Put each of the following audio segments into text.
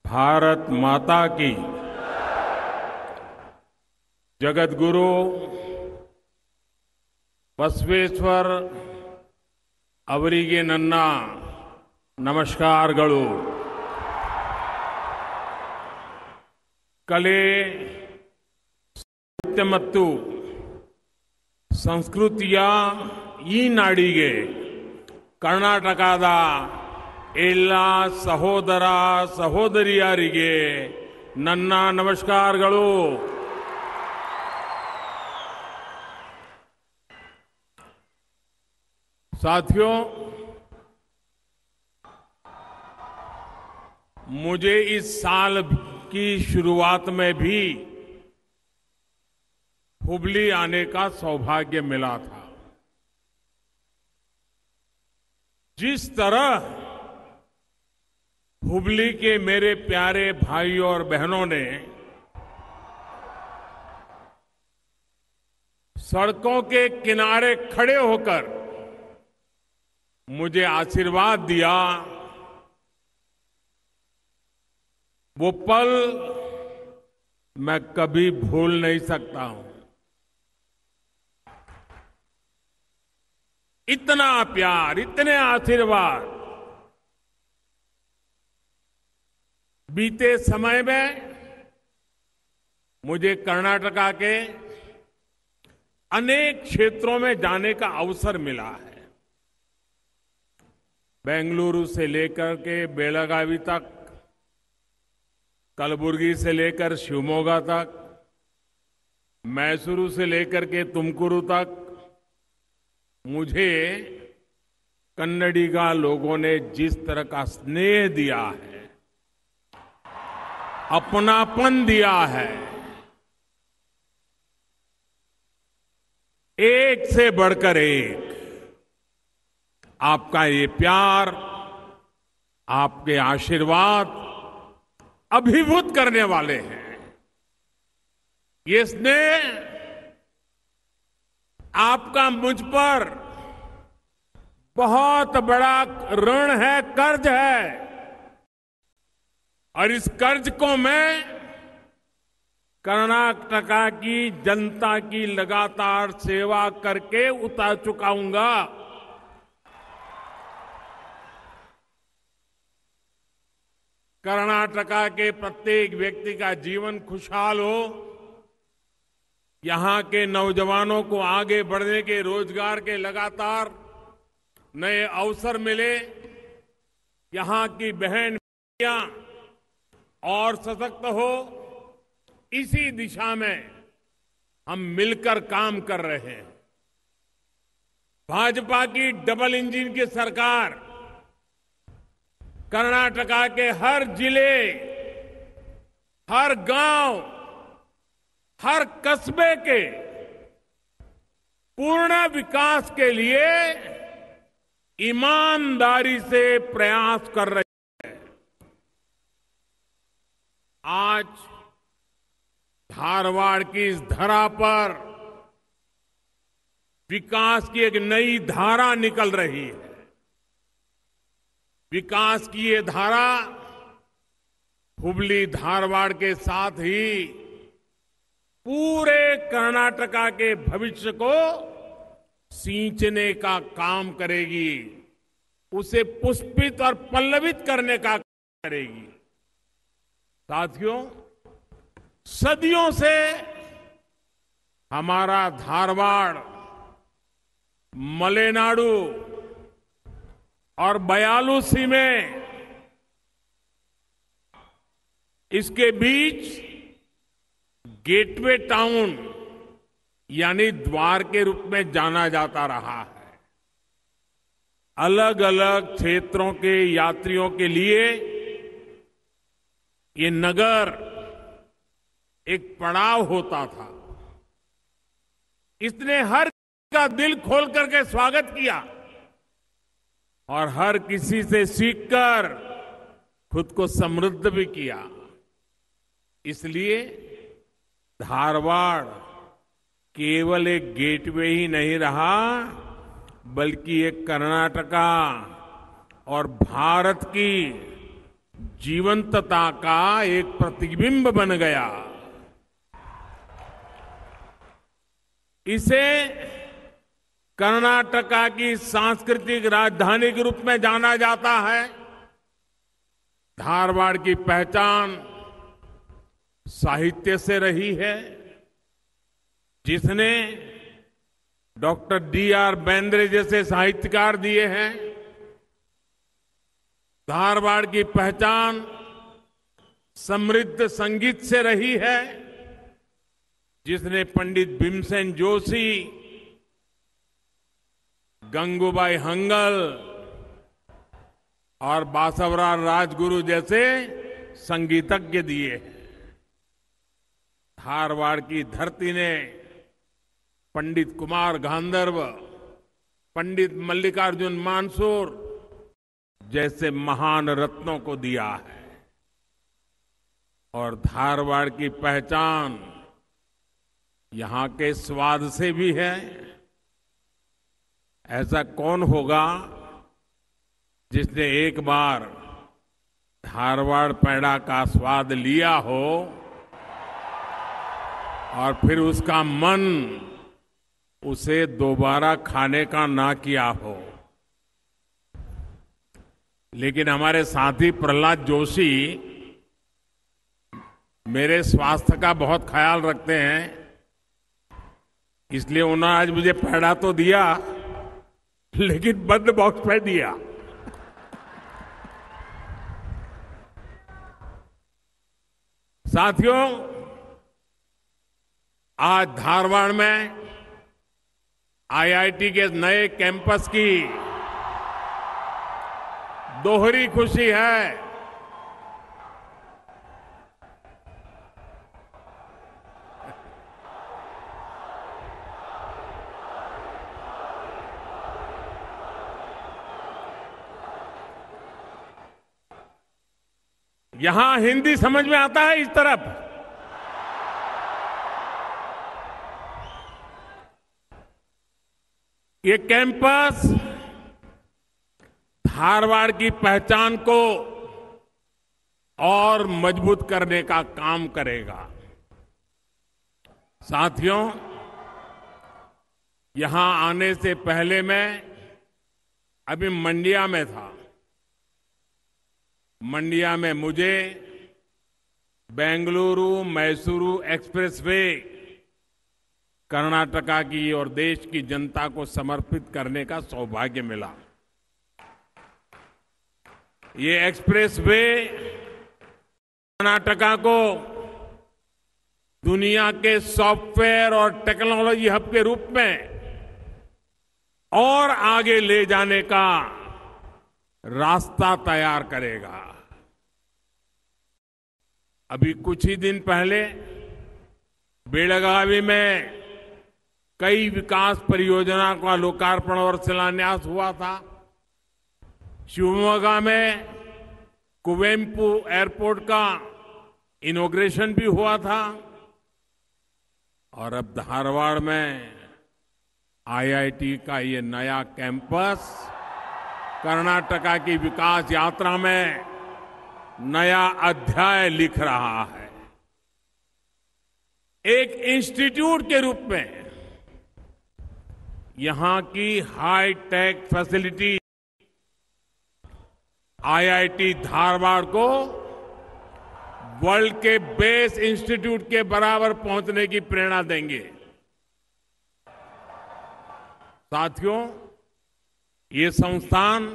भारत माता की जगत गुरु बसवेश्वर ಅವರಿಗೆ ನನ್ನ ನಮಸ್ಕಾರಗಳು. ಕಲೆ, ಸಾಹಿತ್ಯ ಮತ್ತು ಸಂಸ್ಕೃತಿಯ ಈ ನಾಡಿಗೆ ಕರ್ನಾಟಕದ ಎಲ್ಲ ಸಹೋದರ ಸಹೋದರಿಯರಿಗೆ ನನ್ನ ನಮಸ್ಕಾರಗಳು. साथियों, मुझे इस साल की शुरुआत में भी हुबली आने का सौभाग्य मिला था. जिस तरह हुबली के मेरे प्यारे भाइयों और बहनों ने सड़कों के किनारे खड़े होकर मुझे आशीर्वाद दिया, वो पल मैं कभी भूल नहीं सकता हूं. इतना प्यार, इतने आशीर्वाद बीते समय में मुझे कर्नाटका के अनेक क्षेत्रों में जाने का अवसर मिला है. बेंगलुरु से लेकर के बेलगावी तक, कलबुर्गी से लेकर शिवमोगा तक, मैसूरू से लेकर के तुमकुरू तक मुझे कन्नडिगा लोगों ने जिस तरह का स्नेह दिया है, अपनापन दिया है, एक से बढ़कर एक. आपका ये प्यार, आपके आशीर्वाद अभिभूत करने वाले हैं. ये स्नेह आपका मुझ पर बहुत बड़ा ऋण है, कर्ज है, और इस कर्ज को मैं कर्नाटका की जनता की लगातार सेवा करके उतार चुकाऊंगा. कर्नाटका के प्रत्येक व्यक्ति का जीवन खुशहाल हो, यहां के नौजवानों को आगे बढ़ने के, रोजगार के लगातार नए अवसर मिले, यहां की बहन बेटियां और सशक्त हो, इसी दिशा में हम मिलकर काम कर रहे हैं. भाजपा की डबल इंजन की सरकार कर्नाटका के हर जिले, हर गांव, हर कस्बे के पूर्ण विकास के लिए ईमानदारी से प्रयास कर रही है. आज धारवाड़ की इस धरा पर विकास की एक नई धारा निकल रही है. विकास की ये धारा हुबली धारवाड़ के साथ ही पूरे कर्नाटका के भविष्य को सींचने का काम करेगी, उसे पुष्पित और पल्लवित करने का काम करेगी. साथियों, सदियों से हमारा धारवाड़, मलेनाडु और बयालुसी में इसके बीच गेटवे टाउन यानी द्वार के रूप में जाना जाता रहा है. अलग अलग क्षेत्रों के यात्रियों के लिए ये नगर एक पड़ाव होता था. इसने हर का दिल खोल करके स्वागत किया और हर किसी से सीखकर खुद को समृद्ध भी किया. इसलिए धारवाड़ केवल एक गेटवे ही नहीं रहा, बल्कि एक कर्नाटका और भारत की जीवंतता का एक प्रतिबिंब बन गया। इसे कर्नाटका की सांस्कृतिक राजधानी के रूप में जाना जाता है। धारवाड़ की पहचान साहित्य से रही है, जिसने डॉक्टर D.R. बेंद्रे जैसे साहित्यकार दिए हैं। धारवाड़ की पहचान समृद्ध संगीत से रही है, जिसने पंडित भीमसेन जोशी, गंगूबाई हंगल और बासवराज राजगुरु जैसे संगीतज्ञ दिए हैं। धारवाड़ की धरती ने पंडित कुमार गांधर्व, पंडित मल्लिकार्जुन मानसूर जैसे महान रत्नों को दिया है। और धारवाड़ की पहचान यहां के स्वाद से भी है। ऐसा कौन होगा जिसने एक बार धारवाड़ पेड़ा का स्वाद लिया हो और फिर उसका मन उसे दोबारा खाने का ना किया हो। लेकिन हमारे साथी प्रहलाद जोशी मेरे स्वास्थ्य का बहुत ख्याल रखते हैं, इसलिए उन्होंने आज मुझे पेड़ा तो दिया, लेकिन बंद बॉक्स में दिया। साथियों, आज धारवाड़ में IIT के नए कैंपस की दोहरी खुशी है। यहां हिंदी समझ में आता है इस तरफ। ये कैंपस धारवाड़ की पहचान को और मजबूत करने का काम करेगा। साथियों, यहां आने से पहले मैं अभी मंडिया में था। मंडिया में मुझे बेंगलुरु मैसूरू एक्सप्रेसवे कर्नाटका की और देश की जनता को समर्पित करने का सौभाग्य मिला। ये एक्सप्रेसवे कर्नाटका को दुनिया के सॉफ्टवेयर और टेक्नोलॉजी हब के रूप में और आगे ले जाने का रास्ता तैयार करेगा। अभी कुछ ही दिन पहले बेलगावी में कई विकास परियोजना का लोकार्पण और शिलान्यास हुआ था। शिवमोगा में कुवेम्पु एयरपोर्ट का इनॉग्रेशन भी हुआ था। और अब धारवाड़ में IIT का ये नया कैंपस कर्नाटका की विकास यात्रा में नया अध्याय लिख रहा है। एक इंस्टीट्यूट के रूप में यहां की high tech facility IIT Dharwad को वर्ल्ड के बेस्ट इंस्टीट्यूट के बराबर पहुंचने की प्रेरणा देंगे। साथियों, ये संस्थान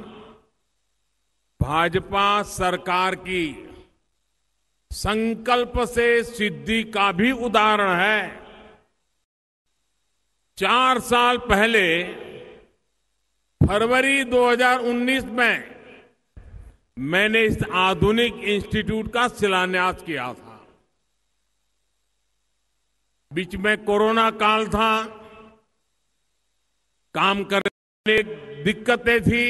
भाजपा सरकार की संकल्प से सिद्धि का भी उदाहरण है। 4 साल पहले फरवरी 2019 में मैंने इस आधुनिक इंस्टीट्यूट का शिलान्यास किया था। बीच में कोरोना काल था, काम करने में दिक्कतें थी,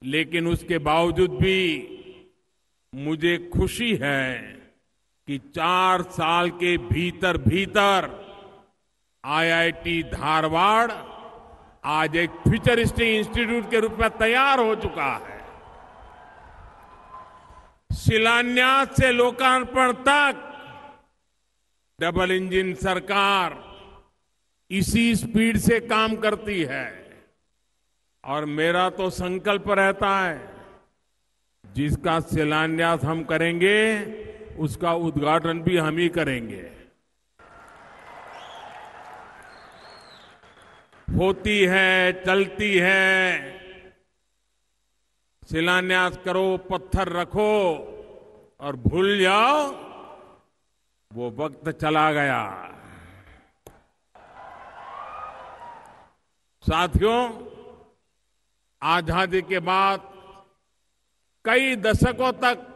लेकिन उसके बावजूद भी मुझे खुशी है कि 4 साल के भीतर भीतर IIT धारवाड़ आज एक फ्यूचरिस्टिक इंस्टीट्यूट के रूप में तैयार हो चुका है। शिलान्यास से लोकार्पण तक डबल इंजन सरकार इसी स्पीड से काम करती है। और मेरा तो संकल्प रहता है, जिसका शिलान्यास हम करेंगे उसका उद्घाटन भी हम ही करेंगे। होती है, चलती है, शिलान्यास करो, पत्थर रखो और भूल जाओ, वो वक्त चला गया। साथियों, आजादी के बाद कई दशकों तक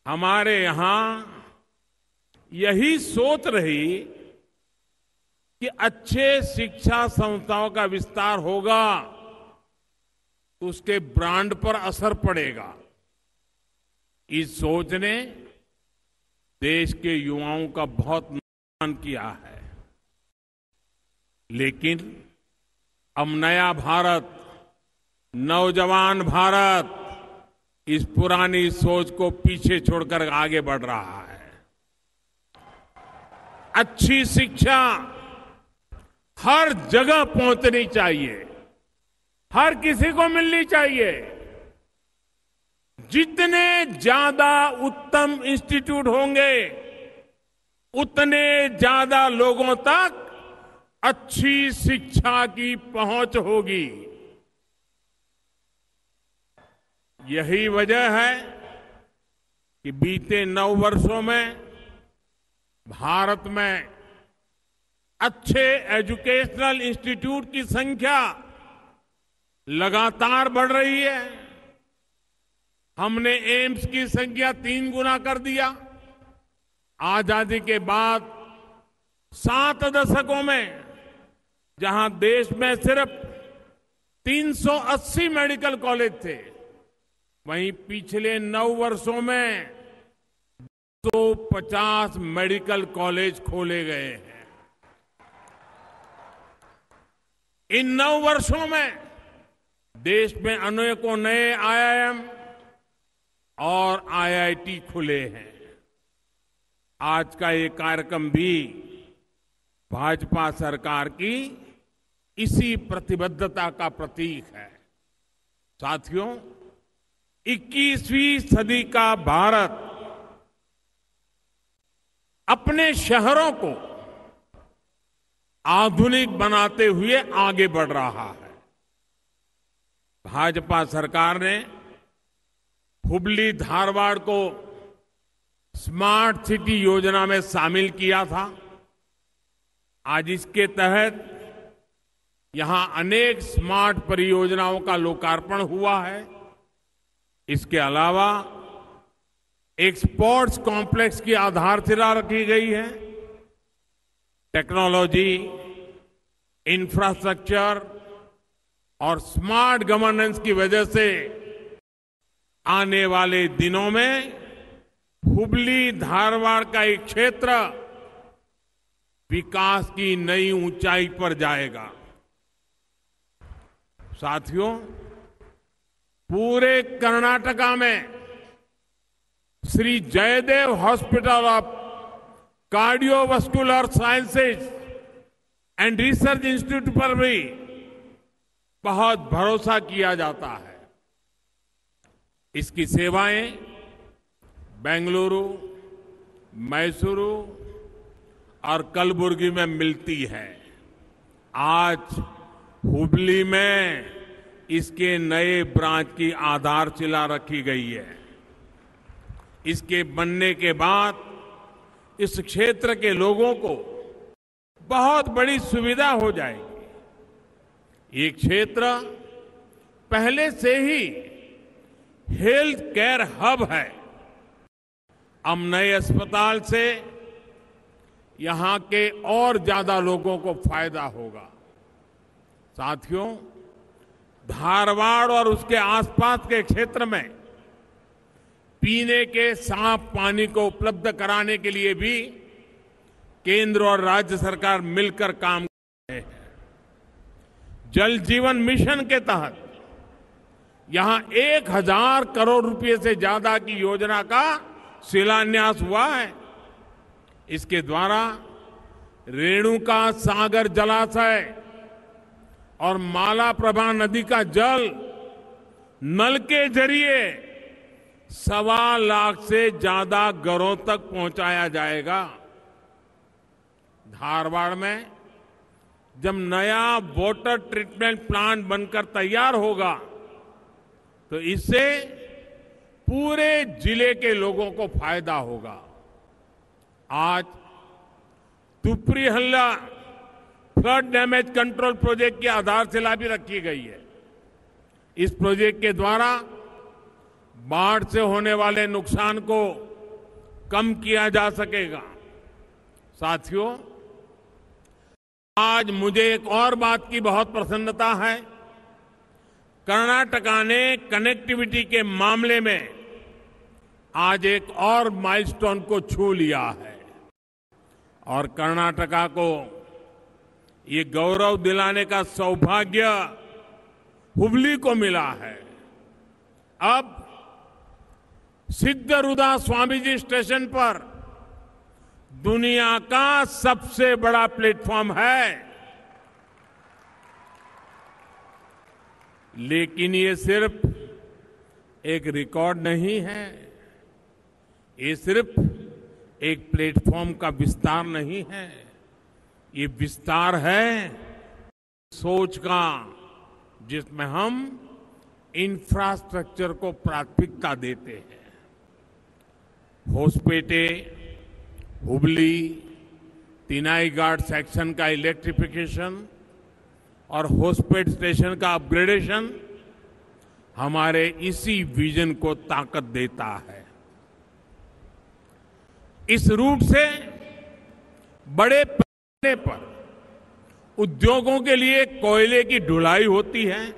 हमारे यहां यही सोच रही कि अच्छे शिक्षा संस्थाओं का विस्तार होगा तो उसके ब्रांड पर असर पड़ेगा। इस सोच ने देश के युवाओं का बहुत नुकसान किया है। लेकिन अब नया भारत, नौजवान भारत इस पुरानी सोच को पीछे छोड़कर आगे बढ़ रहा है। अच्छी शिक्षा हर जगह पहुंचनी चाहिए, हर किसी को मिलनी चाहिए। जितने ज्यादा उत्तम इंस्टीट्यूट होंगे, उतने ज्यादा लोगों तक अच्छी शिक्षा की पहुंच होगी। यही वजह है कि बीते 9 वर्षों में भारत में अच्छे एजुकेशनल इंस्टीट्यूट की संख्या लगातार बढ़ रही है। हमने एम्स की संख्या 3 गुना कर दिया। आजादी के बाद 7 दशकों में जहां देश में सिर्फ 380 मेडिकल कॉलेज थे, वहीं पिछले 9 वर्षों में 250 मेडिकल कॉलेज खोले गए हैं। इन 9 वर्षों में देश में अनेकों नए आईआईएम और आईआईटी खुले हैं। आज का ये कार्यक्रम भी भाजपा सरकार की इसी प्रतिबद्धता का प्रतीक है। साथियों, 21वीं सदी का भारत अपने शहरों को आधुनिक बनाते हुए आगे बढ़ रहा है। भाजपा सरकार ने हुबली धारवाड़ को स्मार्ट सिटी योजना में शामिल किया था। आज इसके तहत यहां अनेक स्मार्ट परियोजनाओं का लोकार्पण हुआ है। इसके अलावा एक स्पोर्ट्स कॉम्प्लेक्स की आधारशिला रखी गई है। टेक्नोलॉजी, इंफ्रास्ट्रक्चर और स्मार्ट गवर्नेंस की वजह से आने वाले दिनों में हुबली धारवाड़ का एक क्षेत्र विकास की नई ऊंचाई पर जाएगा। साथियों, पूरे कर्नाटका में Shri Jayadeva hospital of cardiovascular sciences and research institute पर भी बहुत भरोसा किया जाता है। इसकी सेवाएं बेंगलुरु, मैसूरू और कलबुर्गी में मिलती है। आज हुबली में इसके नए ब्रांच की आधारशिला रखी गई है। इसके बनने के बाद इस क्षेत्र के लोगों को बहुत बड़ी सुविधा हो जाएगी। ये क्षेत्र पहले से ही हेल्थ केयर हब है। अब नए अस्पताल से यहां के और ज्यादा लोगों को फायदा होगा। साथियों, धारवाड़ और उसके आसपास के क्षेत्र में पीने के साफ पानी को उपलब्ध कराने के लिए भी केंद्र और राज्य सरकार मिलकर काम कर रहे हैं। जल जीवन मिशन के तहत यहां 1,000 करोड़ रुपए से ज्यादा की योजना का शिलान्यास हुआ है। इसके द्वारा रेणुका सागर जलाशय और मालाप्रभा नदी का जल नल के जरिए 1.25 लाख से ज्यादा घरों तक पहुंचाया जाएगा। धारवाड़ में जब नया वाटर ट्रीटमेंट प्लांट बनकर तैयार होगा तो इससे पूरे जिले के लोगों को फायदा होगा। आज तुपरी-हल्ला फ्लड डैमेज कंट्रोल प्रोजेक्ट की आधारशिला भी रखी गई है। इस प्रोजेक्ट के द्वारा बाढ़ से होने वाले नुकसान को कम किया जा सकेगा। साथियों, आज मुझे एक और बात की बहुत प्रसन्नता है। कर्नाटका ने कनेक्टिविटी के मामले में आज एक और माइलस्टोन को छू लिया है और कर्नाटका को ये गौरव दिलाने का सौभाग्य हुबली को मिला है। अब सिद्धरूदा स्वामीजी स्टेशन पर दुनिया का सबसे बड़ा प्लेटफॉर्म है। लेकिन ये सिर्फ एक रिकॉर्ड नहीं है, ये सिर्फ एक प्लेटफॉर्म का विस्तार नहीं है, ये विस्तार है सोच का, जिसमें हम इंफ्रास्ट्रक्चर को प्राथमिकता देते हैं। होसपेटे, हुबली, तिनाई घाट सेक्शन का इलेक्ट्रिफिकेशन और होसपेट स्टेशन का अपग्रेडेशन हमारे इसी विजन को ताकत देता है। इस रूट से बड़े पैमाने पर उद्योगों के लिए कोयले की ढुलाई होती है।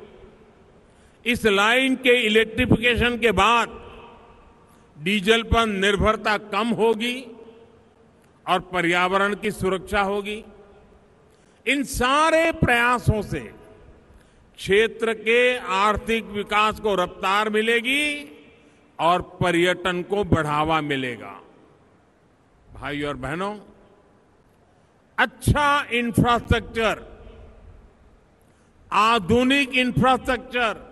इस लाइन के इलेक्ट्रिफिकेशन के बाद डीजल पर निर्भरता कम होगी और पर्यावरण की सुरक्षा होगी। इन सारे प्रयासों से क्षेत्र के आर्थिक विकास को रफ्तार मिलेगी और पर्यटन को बढ़ावा मिलेगा। भाइयों और बहनों, अच्छा इंफ्रास्ट्रक्चर, आधुनिक इंफ्रास्ट्रक्चर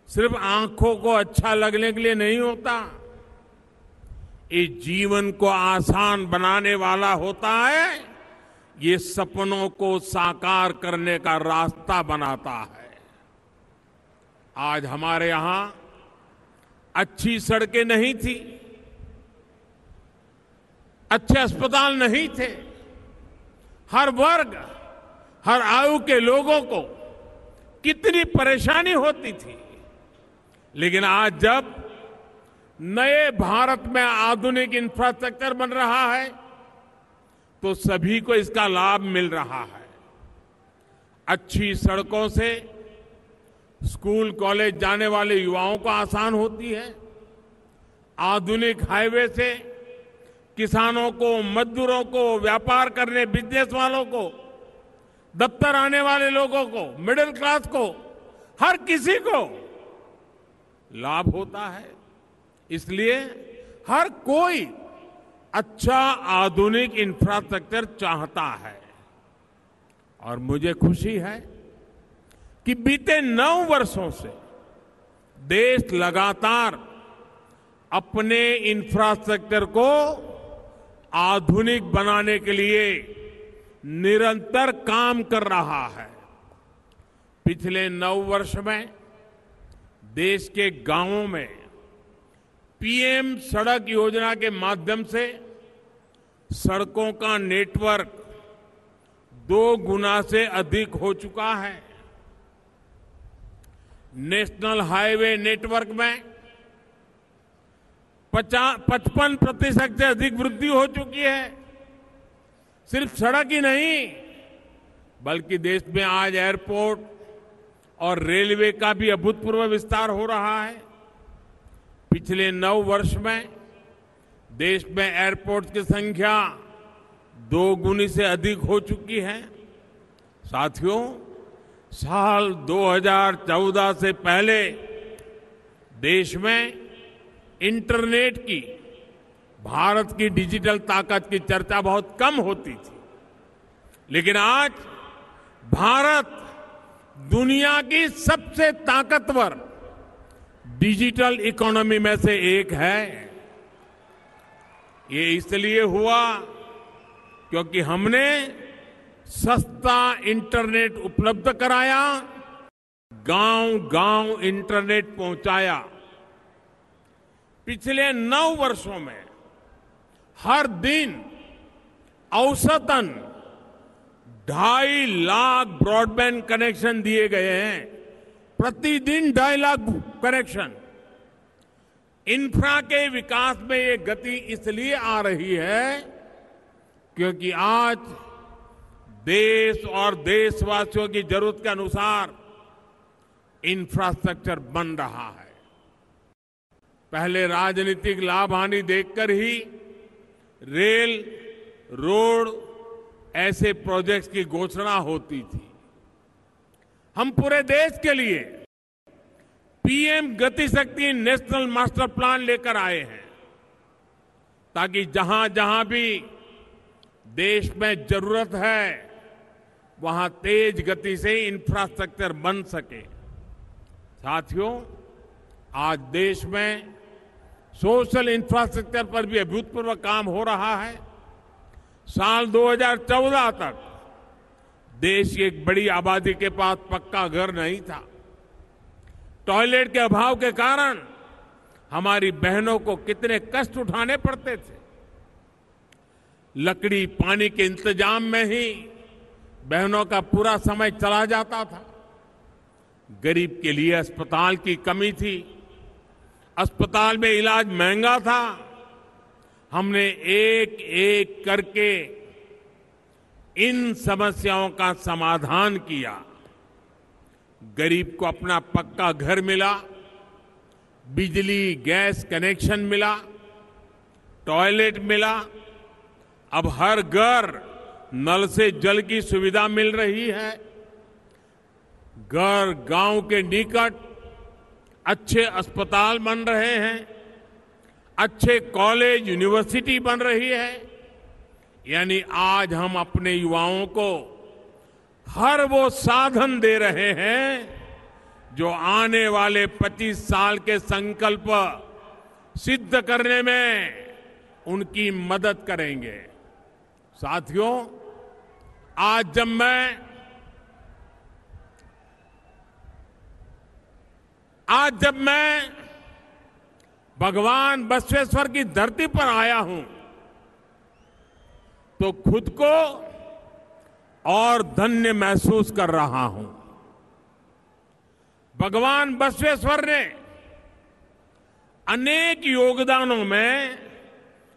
सिर्फ आंखों को अच्छा लगने के लिए नहीं होता, ये जीवन को आसान बनाने वाला होता है। ये सपनों को साकार करने का रास्ता बनाता है। आज हमारे यहां अच्छी सड़कें नहीं थी, अच्छे अस्पताल नहीं थे, हर वर्ग, हर आयु के लोगों को कितनी परेशानी होती थी। लेकिन आज जब नए भारत में आधुनिक इंफ्रास्ट्रक्चर बन रहा है तो सभी को इसका लाभ मिल रहा है। अच्छी सड़कों से स्कूल कॉलेज जाने वाले युवाओं को आसान होती है। आधुनिक हाईवे से किसानों को, मजदूरों को, व्यापार करने बिजनेस वालों को, दफ्तर आने वाले लोगों को, मिडिल क्लास को, हर किसी को लाभ होता है। इसलिए हर कोई अच्छा आधुनिक इंफ्रास्ट्रक्चर चाहता है। और मुझे खुशी है कि बीते 9 वर्षों से देश लगातार अपने इंफ्रास्ट्रक्चर को आधुनिक बनाने के लिए निरंतर काम कर रहा है। पिछले 9 वर्ष में देश के गांवों में पीएम सड़क योजना के माध्यम से सड़कों का नेटवर्क 2 गुना से अधिक हो चुका है। नेशनल हाईवे नेटवर्क में 55% से अधिक वृद्धि हो चुकी है। सिर्फ सड़क ही नहीं, बल्कि देश में आज एयरपोर्ट और रेलवे का भी अभूतपूर्व विस्तार हो रहा है। पिछले 9 वर्ष में देश में एयरपोर्ट की संख्या 2 गुनी से अधिक हो चुकी है। साथियों, साल 2014 से पहले देश में इंटरनेट की, भारत की डिजिटल ताकत की चर्चा बहुत कम होती थी। लेकिन आज भारत दुनिया की सबसे ताकतवर डिजिटल इकोनॉमी में से एक है। ये इसलिए हुआ क्योंकि हमने सस्ता इंटरनेट उपलब्ध कराया, गांव-गांव इंटरनेट पहुंचाया। पिछले 9 वर्षों में हर दिन औसतन 2.5 लाख ब्रॉडबैंड कनेक्शन दिए गए हैं। प्रतिदिन 2.5 लाख कनेक्शन। इंफ्रा के विकास में ये गति इसलिए आ रही है क्योंकि आज देश और देशवासियों की जरूरत के अनुसार इंफ्रास्ट्रक्चर बन रहा है। पहले राजनीतिक लाभ हानि देखकर ही रेल, रोड ऐसे प्रोजेक्ट्स की घोषणा होती थी। हम पूरे देश के लिए पीएम गति शक्ति नेशनल मास्टर प्लान लेकर आए हैं ताकि जहां जहां भी देश में जरूरत है वहां तेज गति से इंफ्रास्ट्रक्चर बन सके। साथियों, आज देश में सोशल इंफ्रास्ट्रक्चर पर भी अभूतपूर्व काम हो रहा है। साल 2014 तक देश की एक बड़ी आबादी के पास पक्का घर नहीं था। टॉयलेट के अभाव के कारण हमारी बहनों को कितने कष्ट उठाने पड़ते थे। लकड़ी, पानी के इंतजाम में ही बहनों का पूरा समय चला जाता था। गरीब के लिए अस्पताल की कमी थी। अस्पताल में इलाज महंगा था। हमने एक एक करके इन समस्याओं का समाधान किया। गरीब को अपना पक्का घर मिला, बिजली गैस कनेक्शन मिला, टॉयलेट मिला। अब हर घर नल से जल की सुविधा मिल रही है। घर, गांव के निकट अच्छे अस्पताल बन रहे हैं, अच्छे कॉलेज, यूनिवर्सिटी बन रही है। यानी आज हम अपने युवाओं को हर वो साधन दे रहे हैं जो आने वाले 25 साल के संकल्प सिद्ध करने में उनकी मदद करेंगे। साथियों, आज जब मैं भगवान बसवेश्वर की धरती पर आया हूं तो खुद को और धन्य महसूस कर रहा हूं। भगवान बसवेश्वर ने अनेक योगदानों में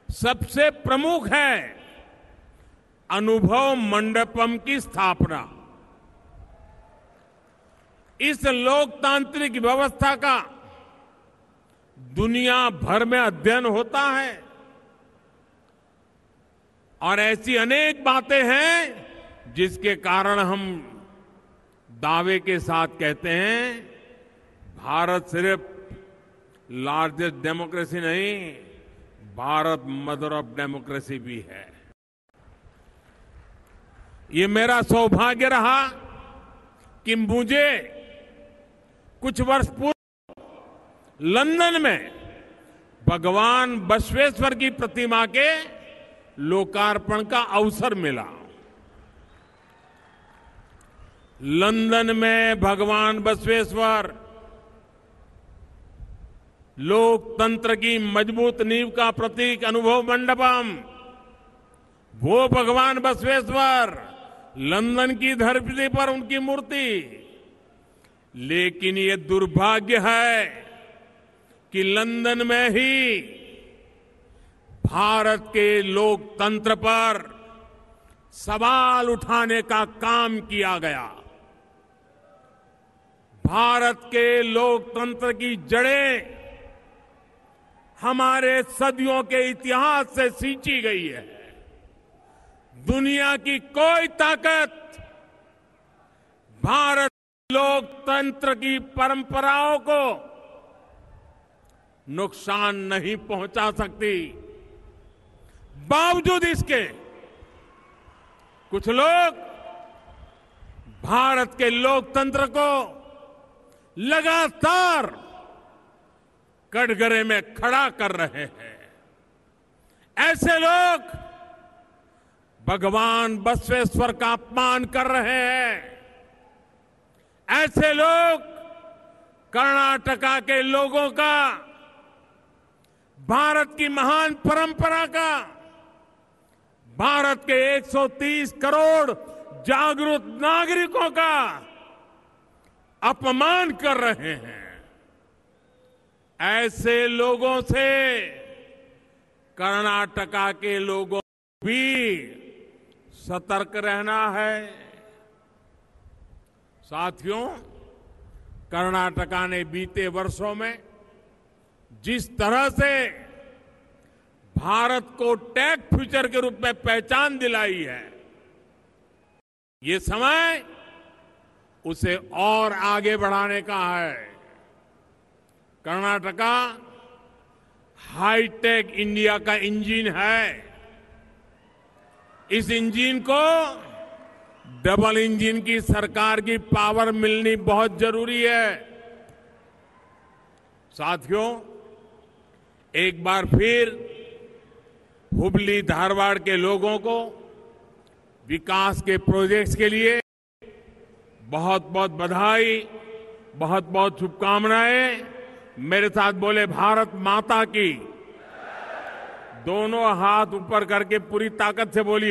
सबसे प्रमुख है अनुभव मंडपम की स्थापना। इस लोकतांत्रिक व्यवस्था का दुनिया भर में अध्ययन होता है और ऐसी अनेक बातें हैं जिसके कारण हम दावे के साथ कहते हैं भारत सिर्फ लार्जेस्ट डेमोक्रेसी नहीं, भारत मदर ऑफ डेमोक्रेसी भी है। ये मेरा सौभाग्य रहा कि मुझे कुछ वर्ष पूर्व लंदन में भगवान बसवेश्वर की प्रतिमा के लोकार्पण का अवसर मिला। लंदन में भगवान बसवेश्वर लोकतंत्र की मजबूत नींव का प्रतीक अनुभव मंडपम, वो भगवान बसवेश्वर, लंदन की धरती पर उनकी मूर्ति। लेकिन ये दुर्भाग्य है कि लंदन में ही भारत के लोकतंत्र पर सवाल उठाने का काम किया गया। भारत के लोकतंत्र की जड़ें हमारे सदियों के इतिहास से सींची गई है। दुनिया की कोई ताकत भारत लोकतंत्र की परंपराओं को नुकसान नहीं पहुंचा सकती। बावजूद इसके कुछ लोग भारत के लोकतंत्र को लगातार कटघरे में खड़ा कर रहे हैं। ऐसे लोग भगवान बसवेश्वर का अपमान कर रहे हैं। ऐसे लोग कर्नाटका के लोगों का, भारत की महान परंपरा का, भारत के 130 करोड़ जागरूक नागरिकों का अपमान कर रहे हैं। ऐसे लोगों से कर्नाटका के लोगों को भी सतर्क रहना है। साथियों, कर्नाटका ने बीते वर्षों में जिस तरह से भारत को टेक फ्यूचर के रूप में पहचान दिलाई है, ये समय उसे और आगे बढ़ाने का है। कर्नाटका हाईटेक इंडिया का इंजन है। इस इंजन को डबल इंजन की सरकार की पावर मिलनी बहुत जरूरी है। साथियों, एक बार फिर हुबली धारवाड़ के लोगों को विकास के प्रोजेक्ट्स के लिए बहुत बहुत बधाई, बहुत बहुत शुभकामनाएं। मेरे साथ बोले भारत माता की। दोनों हाथ ऊपर करके पूरी ताकत से बोलिए।